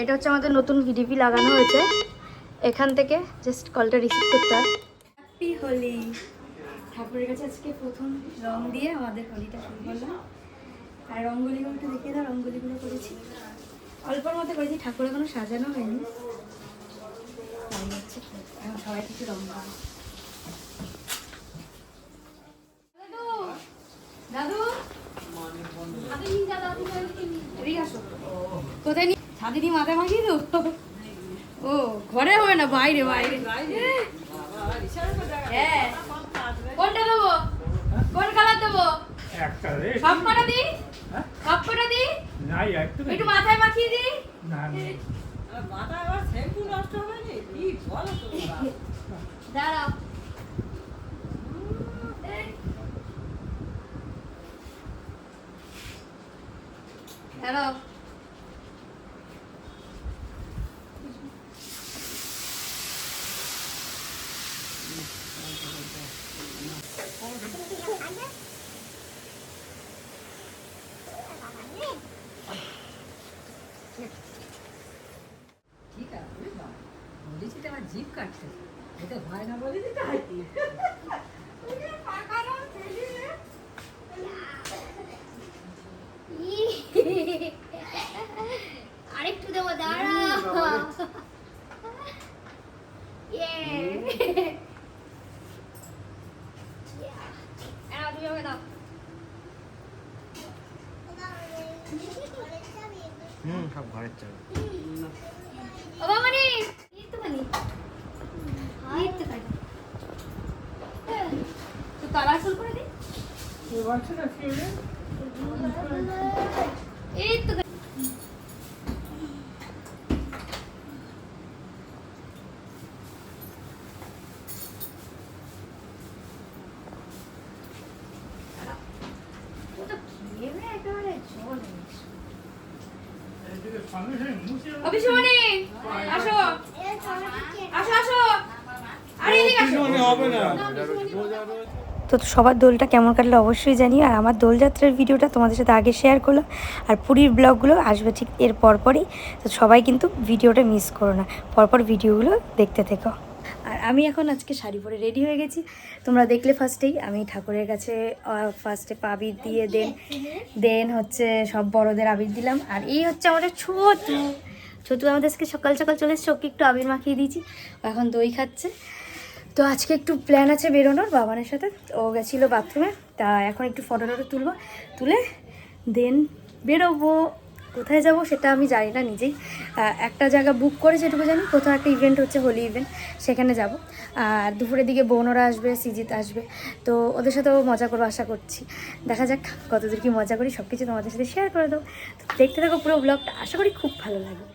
এটা হচ্ছে আমাদের নতুন ভিডিপি লাগানো হয়েছে, এখান থেকে জাস্ট কলটা রিসিভ করতে হয়। হ্যাপি হোলি। ঠাকুরের কাছে আজকে প্রথম রং দিয়ে আমাদের হোলিটা শুরু করলাম। আর রঙ্গোলিগুলো একটু দেখিয়ে দাও, রঙ্গোলিগুলো করেছি অল্পর মধ্যে করেছি, ঠাকুর এখনো সাজানো হয়নি। হচ্ছে এখন সবাই কিছু রং দেবো। দাদু কোথায় নি ছাদে নিয়ে মাথায় মাখিয়ে দেবো? ও ঘরে হবে না, বাইরে বাইরে। হ্যাঁ কোনটা দেবো, কোন কালার দেবো? সব কটা দিই, সব কটা দিই, একটু মাথায় মাখিয়ে দিই। দাঁড়াও দাঁড়াও। ঠিক আছে, বলেছি তো আমার জিভ কাটছে, এটা ভয় না বলে দিতে হয়। আরেকটু দেবো, দাঁড়াও। সব ঘরের চাল। ও বাবানি একটুখানি তো কালারফুল করে দিই। এই তো অভিষমণি আসো আসো আসো, আরে এদিকে আসো। তো সবার দোলটা কেমন কাটলো অবশ্যই জানিও। আর আমার দোলযাত্রার ভিডিওটা তোমাদের সাথে আগে শেয়ার করলাম, আর পুরীর ব্লগগুলো আসবে ঠিক এর পরপরই। তো সবাই কিন্তু ভিডিওটা মিস করো না, পরপর ভিডিওগুলো দেখতে থেকো। আর আমি এখন আজকে শাড়ি পরে রেডি হয়ে গেছি, তোমরা দেখলে ফার্স্টেই। আমি ঠাকুরের কাছে ফার্স্টে আবির দিয়ে দেন হচ্ছে সব বড়দের আবির দিলাম। আর এই হচ্ছে আমাদের ছোটু আমাদের আজকে সকাল সকাল চলে এসছে, ওকে একটু আবির মাখিয়ে দিয়েছি, এখন দই খাচ্ছে। তো আজকে একটু প্ল্যান আছে বেরোনোর বাবানের সাথে, ও গেছিলো বাথরুমে, তা এখন একটু ফটো তুলে দেন বেরোবো। কোথায় যাব সেটা আমি জানি না নিজেই, একটা জায়গা বুক করে যেটুকু জানি, কোথাও একটা ইভেন্ট হচ্ছে, হোলি ইভেন্ট, সেখানে যাব। আর দুপুরের দিকে বোনরা আসবে, সিজিত আসবে, তো ওদের সাথেও মজা করবো আশা করছি। দেখা যাক কতদূর কি মজা করি, সব কিছু তোমাদের সাথে শেয়ার করে দেবো। তো দেখতে থাকো পুরো ব্লগটা, আশা করি খুব ভালো লাগবে।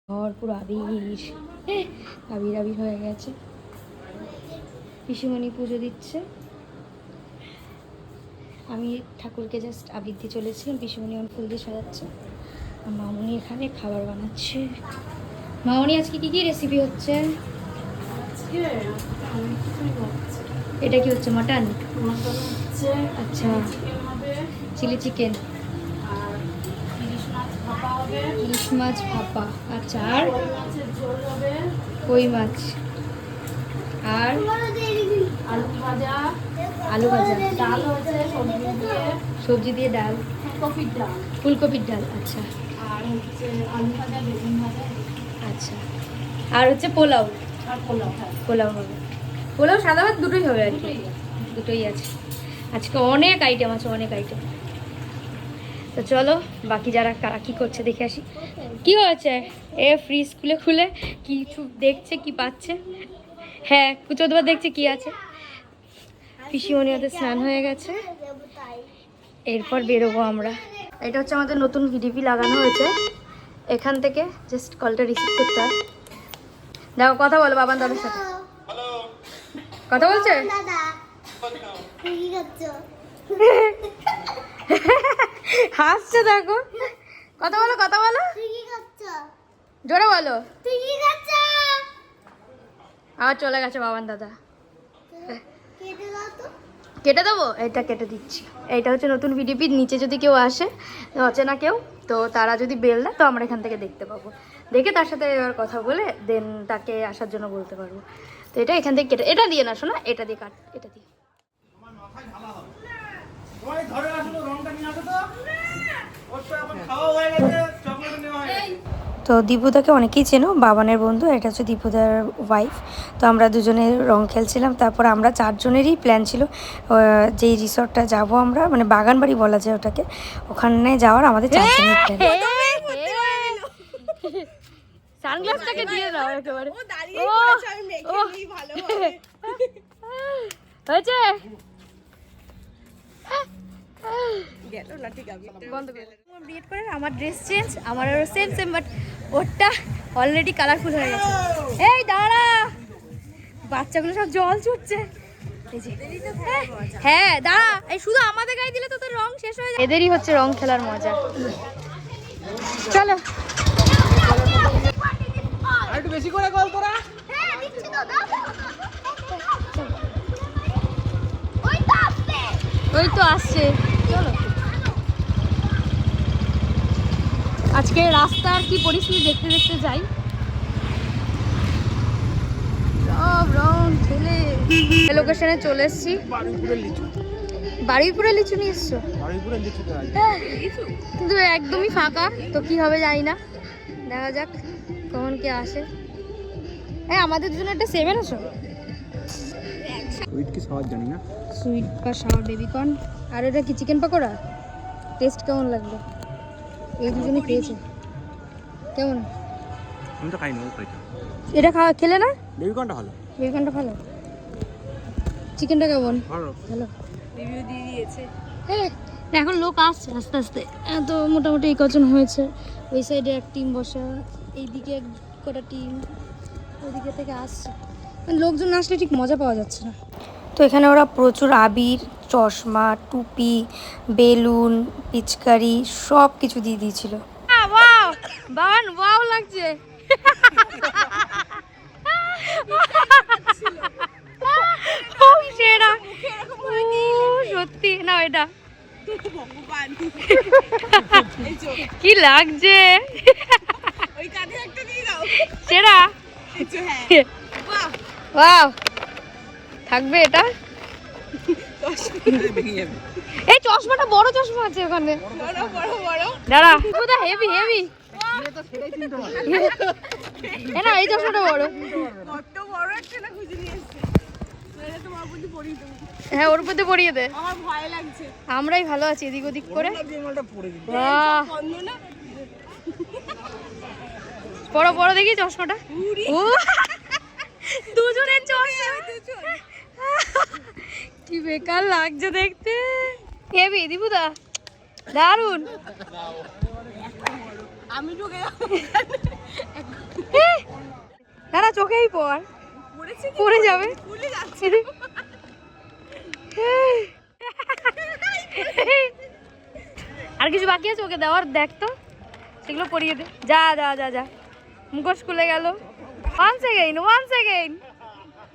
ঘর পুরো আবির আবির আবির হয়ে গেছে। পিসিমণি পুজো দিচ্ছে, আমি ঠাকুরকে জাস্ট আবির দিয়ে চলেছিলাম, পিসিমণি আমার ফুল দিয়ে সাজাচ্ছে, আর মামনি এখানে খাবার বানাচ্ছে। মামনি আজকে কি কি রেসিপি হচ্ছে? এটা কি হচ্ছে? মাটন হচ্ছে, আচ্ছা, চিলি চিকেন, ইলিশ মাছ ভাপা, আচ্ছা, আর মাছের ঝোল হবে, কই মাছ, আর আলু ভাজা, ডাল হচ্ছে সবজি দিয়ে ডাল, ডাল, ফুলকপির ডাল, আচ্ছা আর হচ্ছে আলু ভাজা, বেগুন ভাজা, আচ্ছা, আর হচ্ছে পোলাও, আর পোলাও। হ্যাঁ, পোলাও হবে, পোলাও সাদা ভাত দুটোই হবে আর কি, দুটোই আছে। আজকে অনেক আইটেম আছে, অনেক আইটেম। তো চলো বাকি যারা কারা কী করছে দেখে আসি। কি হয়েছে? এ ফ্রিজ খুলে কিছু দেখছে, কি পাচ্ছে। হ্যাঁ, কুচোদবার দেখছে কি আছে। পিসিমণি ওদের স্নান হয়ে গেছে, এরপর বেরোবো আমরা। এটা হচ্ছে আমাদের নতুন ভিডিপি লাগানো হয়েছে, এখান থেকে জাস্ট কলটা রিসিভ করতে হয়। দেখো কথা বলো বাবান দাদার সাথে। কথা বলছে? হাসছে দেখো। কথা বলো কথা বলো, জোরে বলো। আর চলে গেছে বাবান দাদা। কেটে দেবো, এটা কেটে দিচ্ছি। এইটা হচ্ছে নতুন ভিডিও পিট। নিচে যদি কেউ আসে অচেনা কেউ, তো তারা যদি বেল দেয় তো আমরা এখান থেকে দেখতে পাবো, দেখে তার সাথে এবার কথা বলে দেন তাকে আসার জন্য বলতে পারবো। তো এটা এখান থেকে কেটে, এটা দিয়ে না শোনা, এটা দিয়ে কাট, এটা দিয়ে। তো দীপুদাকে অনেকেই চেনো, বাবানের বন্ধু। এটা হচ্ছে দীপুদার ওয়াইফ। তো আমরা দুজনে রং খেলছিলাম। তারপর আমরা চারজনেরই প্ল্যান ছিল যেই রিসর্টটা যাব আমরা, মানে বাগান বাড়ি বলা যায় ওটাকে, ওখানে যাওয়ার আমাদের চারজনের প্ল্যান। সানগ্লাসটাকে দিয়ে দাও একেবারে। হয়েছে বিয়ের পরে আমার ড্রেস চেঞ্জ, আমার সেম সেম, বাট ওরটা অলরেডি কালারফুল হয়ে গেছে। এই দাঁড়া, বাচ্চাগুলো সব জল ছুটছে। হ্যাঁ দাঁড়া, এই শুধু আমাদের গায়ে দিলে তো তোর রং শেষ হয়ে যায়। এদেরই হচ্ছে রং খেলার মজা। চলো একটু বেশি করে কল তোরা। ওই তো আসছে, চলো। আজকে রাস্তার কি পরিস্থিতি দেখতে দেখতে যাই। সব রং ঠেলে লোকেশনে চলে এসছি। বারুইপুরে লিচু নিয়ে এসছো? কিন্তু একদমই ফাঁকা, তো কি হবে জানি না, দেখা যাক কখন কে আসে। আমাদের জন্য একটা 7 আছো। সুইট কি সবার জানি না। সুইট বা সাওয়ার বেবিকর্ন। আর এটা কি চিকেন পকোড়া? টেস্ট কেমন লাগলো? এই দুজনে খেয়েছে, কেমন? আমি তো খাইনি, ও খাইছে। এটা খাওয়া খেলে না? বেবিকর্নটা ভালো। বেবিকর্নটা ভালো। চিকেনটা কেমন? ভালো। ভালো রিভিউ দিয়ে দিয়েছে। এখন লোক আসছে আস্তে আস্তে। এত মোটামুটি এই কজন হয়েছে। ওই সাইডে এক টিম বসা, এইদিকে এক কটা টিম, ওইদিকে থেকে আসছে। লোকজন না আসলে ঠিক মজা পাওয়া যাচ্ছে না। তো এখানে ওরা প্রচুর আবির, চশমা, টুপি, বেলুন, পিচকারি সব কিছু দিয়ে দিয়েছিল। বাবান ওয়াও লাগছে। সত্যি না, এটা কি লাগছে সেরা। ওয়াও, থাকবে এটা। এই চশমাটা বড় চশমা আছে ওখানে, দাঁড়া হেভি হেভি। না এই চশমাটা বড়। হ্যাঁ ওর মধ্যে পরিয়ে দে, আমরাই ভালো আছি এদিক ওদিক করে। বড় বড় দেখি চশমাটা। দুজনের চশমা কি বেকার লাগছে দেখতে। হেভি দীপুদা, দারুন। আমি ঢুকে দাঁড়া, চোখেই পড়ে যাবে। আর কিছু বাকি আছে ওকে দেওয়ার? দেখ তো, সেগুলো পরিয়ে দে। যা যা যা যা, মুখোশ খুলে গেল। ওয়ান সেকেন্ড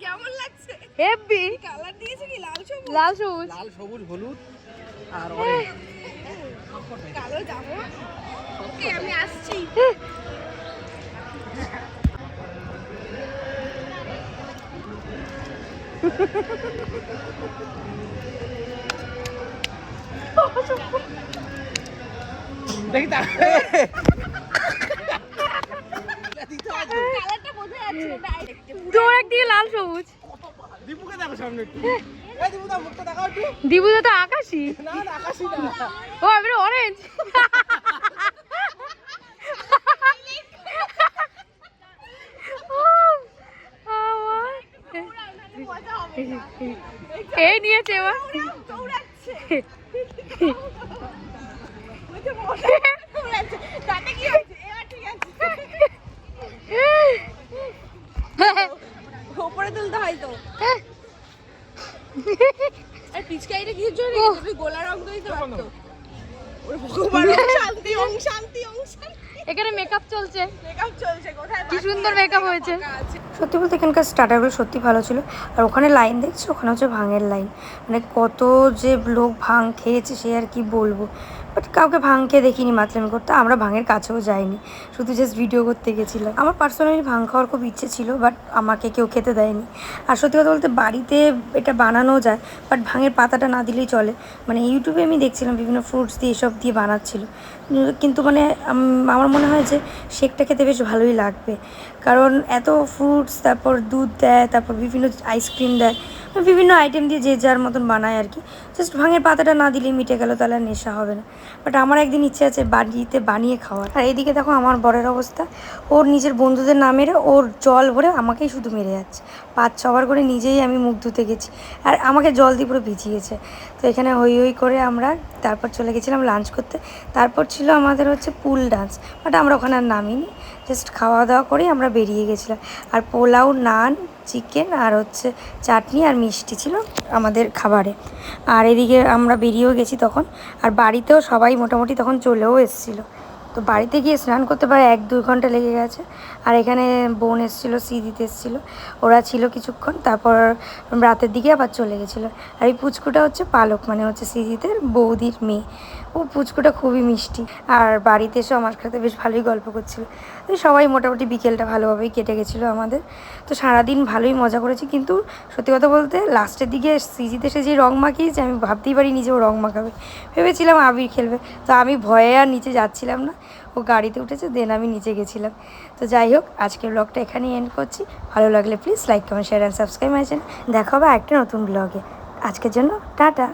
কেমন লাগছে? হেভি কালার দিয়েছে কি? লাল সবুজ, লাল সবুজ, লাল সবুজ হলুদ আর কালো জামা। ওকে আমি আসছি। দেখি তা কালারটা বোঝা যাচ্ছে না ডাইরেক্ট। তোর একদিকে লাল সবুজ। দীপুকে দেখো সামনে একটু। এই দীপুদা মুখটা দেখাও একটু। দীপুদা তো আকাশি। না না আকাশি না, ও আমি অরেঞ্জ। এই নিয়েছে এবার ওপরে তুলতে হয় তো আর পিচকারিটা কিছু জন্য তুমি গোলা রং দিতে পারতো ওরে ভগবান শান্তি ওং শান্তি ওং শান্তি এখানে মেকআপ চলছে, মেকআপ চলছে কোথায় কি সুন্দর মেকআপ হয়েছে। সত্যি বলতে এখানকার স্টার্টারগুলো সত্যি ভালো ছিল। আর ওখানে লাইন দেখছো, ওখানে হচ্ছে ভাঙের লাইন। মানে কত যে লোক ভাঙ খেয়েছে সে আর কি বলবো। বাট কাউকে ভাঙ খেয়ে দেখিনি মাতলামি করতে। আমরা ভাঙের কাছেও যাইনি, শুধু জাস্ট ভিডিও করতে গেছিলাম। আমার পার্সোনালি ভাঙ খাওয়ার খুব ইচ্ছে ছিল, বাট আমাকে কেউ খেতে দেয়নি। আর সত্যি কথা বলতে বাড়িতে এটা বানানো যায়, বাট ভাঙের পাতাটা না দিলেই চলে। মানে ইউটিউবে আমি দেখছিলাম বিভিন্ন ফ্রুটস দিয়ে এসব দিয়ে বানাচ্ছিল, কিন্তু মানে আমার মনে হয় যে শেকটা খেতে বেশ ভালোই লাগবে। কারণ এত ফ্রুটস, তারপর দুধ দেয়, তারপর বিভিন্ন আইসক্রিম দেয়, বিভিন্ন আইটেম দিয়ে যে যার মতন বানায় আর কি। জাস্ট ভাঙের পাতাটা না দিলেই মিটে গেল, তাহলে আর নেশা হবে না। বাট আমার একদিন ইচ্ছে আছে বাড়িতে বানিয়ে খাওয়ার। আর এইদিকে দেখো আমার বরের অবস্থা, ওর নিজের বন্ধুদের না মেরে ওর জল ভরে আমাকেই শুধু মেরে যাচ্ছে। 5-6বার করে নিজেই আমি মুখ ধুতে গেছি, আর আমাকে জল দিয়ে পুরো ভিজিয়েছে। তো এখানে হই হই করে আমরা তারপর চলে গেছিলাম লাঞ্চ করতে। তারপর ছিল আমাদের হচ্ছে পুল ডান্স, বাট আমরা ওখানে আর নামিনি, জাস্ট খাওয়া দাওয়া করেই আমরা বেরিয়ে গেছিলাম। আর পোলাও, নান, চিকেন আর হচ্ছে চাটনি আর মিষ্টি ছিল আমাদের খাবারে। আর এদিকে আমরা বেরিয়েও গেছি তখন, আর বাড়িতেও সবাই মোটামুটি তখন চলেও এসেছিলো। তো বাড়িতে গিয়ে স্নান করতে প্রায় 1-2 ঘন্টা লেগে গেছে। আর এখানে বোন এসেছিলো, সি দিতে এসেছিলো, ওরা ছিল কিছুক্ষণ, তারপর রাতের দিকে আবার চলে গেছিলো। আর এই পুচকুটা হচ্ছে পালক, মানে হচ্ছে সিজিতের বৌদির মেয়ে। ও পুচকুটা খুবই মিষ্টি, আর বাড়িতে এসে আমার সাথে বেশ ভালোই গল্প করছিল। তো সবাই মোটামুটি বিকেলটা ভালোভাবেই কেটে গেছিলো আমাদের। তো সারাদিন ভালোই মজা করেছি, কিন্তু সত্যি কথা বলতে লাস্টের দিকে সিজিতে এসে যে রং মাখিয়েছে আমি ভাবতেই পারি নিজেও রং মাখাবে। ভেবেছিলাম আবির খেলবে, তো আমি ভয়ে আর নিচে যাচ্ছিলাম না। ও গাড়িতে উঠেছে, দেন আমি নিচে গেছিলাম। তো যাই হোক, আজকের ব্লগটা এখানেই এন্ড করছি। ভালো লাগলে please like, comment, share and subscribe my channel. দেখা হবে একটা নতুন ব্লগে। আজকের জন্য টাটা।